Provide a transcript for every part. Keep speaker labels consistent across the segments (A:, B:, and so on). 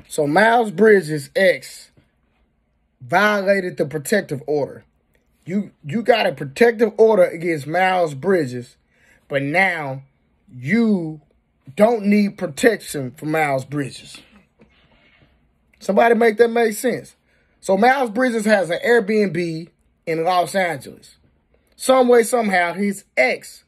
A: So Miles Bridges' ex violated the protective order. You got a protective order against Miles Bridges, but now you don't need protection from Miles Bridges. Somebody make that make sense. So Miles Bridges has an Airbnb in Los Angeles. Some way, somehow, his ex,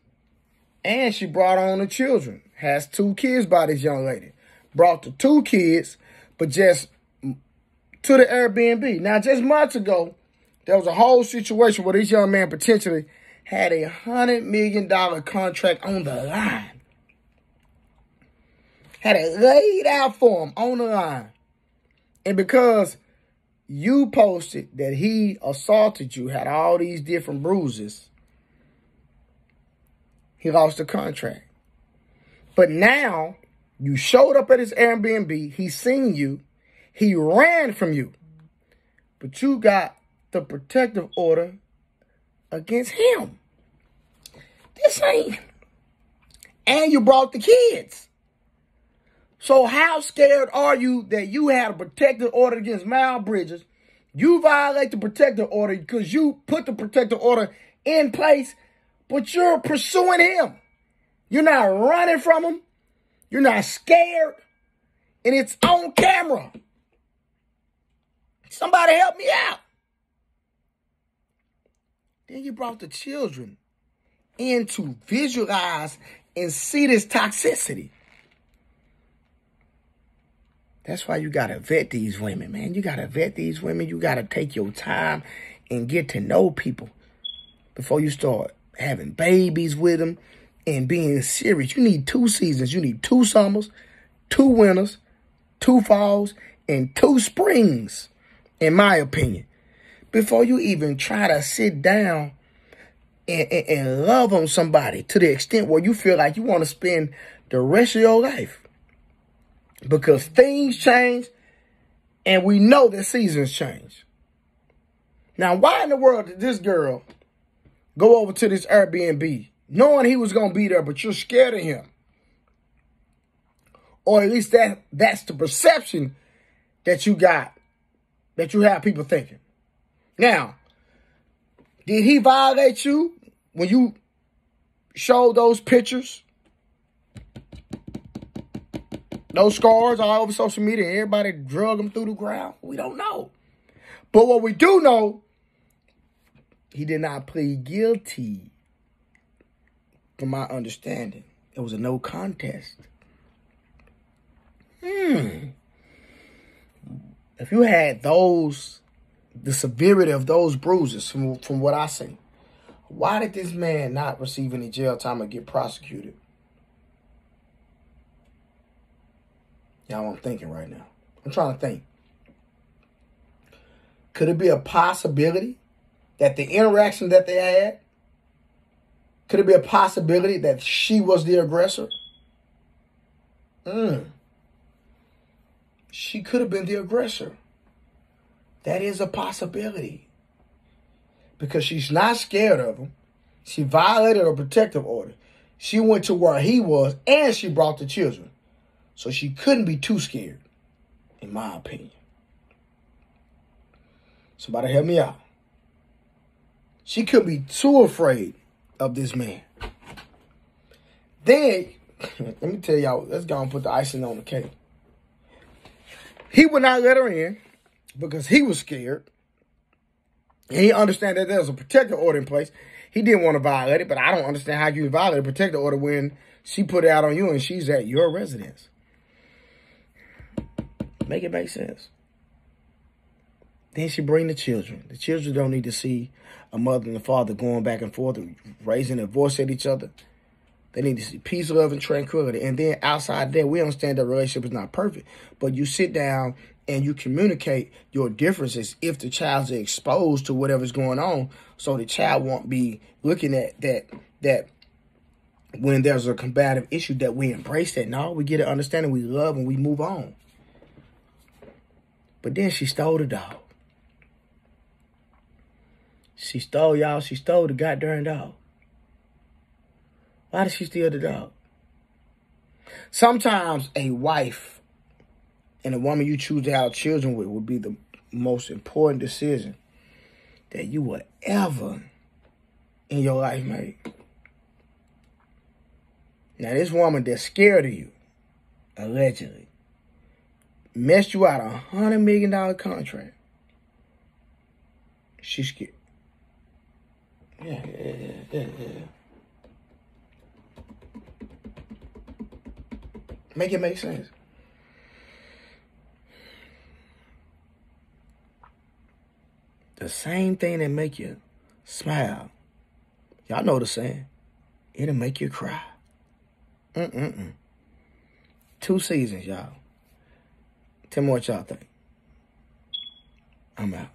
A: and she brought on the children, has 2 kids by this young lady. Brought the 2 kids, but just to the Airbnb. Now, just months ago, there was a whole situation where this young man potentially had a $100 million contract on the line. Had it laid out for him on the line. And because you posted that he assaulted you, had all these different bruises, he lost the contract. But now, you showed up at his Airbnb, he seen you, he ran from you. But you got the protective order against him. This ain't. And you brought the kids. So how scared are you that you had a protective order against Miles Bridges? You violate the protective order because you put the protective order in place, but you're pursuing him. You're not running from him. You're not scared. And it's on camera. Somebody help me out. Then you brought the children in to visualize and see this toxicity. That's why you got to vet these women, man. You got to vet these women. You got to take your time and get to know people before you start having babies with them and being serious. You need 2 seasons. You need 2 summers, 2 winters, 2 falls, and 2 springs, in my opinion, before you even try to sit down and love on somebody to the extent where you feel like you want to spend the rest of your life. Because things change, and we know that seasons change. Now, why in the world did this girl go over to this Airbnb, knowing he was going to be there, but you're scared of him? Or at least that's the perception that you got, that you have people thinking. Now, did he violate you when you showed those pictures? Those scars all over social media, everybody drug him through the ground? We don't know. But what we do know, he did not plead guilty, from my understanding. It was a no contest. If you had the severity of those bruises from what I see, why did this man not receive any jail time or get prosecuted? Y'all, I'm thinking right now. I'm trying to think. Could it be a possibility that the interaction that they had, could it be a possibility that she was the aggressor? She could have been the aggressor. That is a possibility. Because she's not scared of him. She violated a protective order. She went to where he was, and she brought the children. So she couldn't be too scared, in my opinion. Somebody help me out. She could be too afraid of this man. Then, let me tell y'all, let's go and put the icing on the cake. He would not let her in because he was scared. And he understands that there's a protective order in place. He didn't want to violate it, but I don't understand how you violate a protective order when she put it out on you and she's at your residence. Make it make sense. Then she bring the children. The children don't need to see a mother and a father going back and forth, raising their voice at each other. They need to see peace, love, and tranquility. And then outside that, we understand that relationship is not perfect. But you sit down and you communicate your differences if the child's exposed to whatever's going on. So the child won't be looking at that when there's a combative issue, that we embrace that. No, we get an understanding, we love, and we move on. But then she stole the dog. She stole the goddamn dog. Why did she steal the dog? Sometimes a wife and the woman you choose to have children with will be the most important decision that you will ever in your life make. Now, this woman that's scared of you, allegedly, messed you out a $100 million contract. She's scared. Yeah. Make it make sense. The same thing that make you smile. Y'all know the saying. It'll make you cry. 2 seasons, y'all. Tell me what y'all think. I'm out.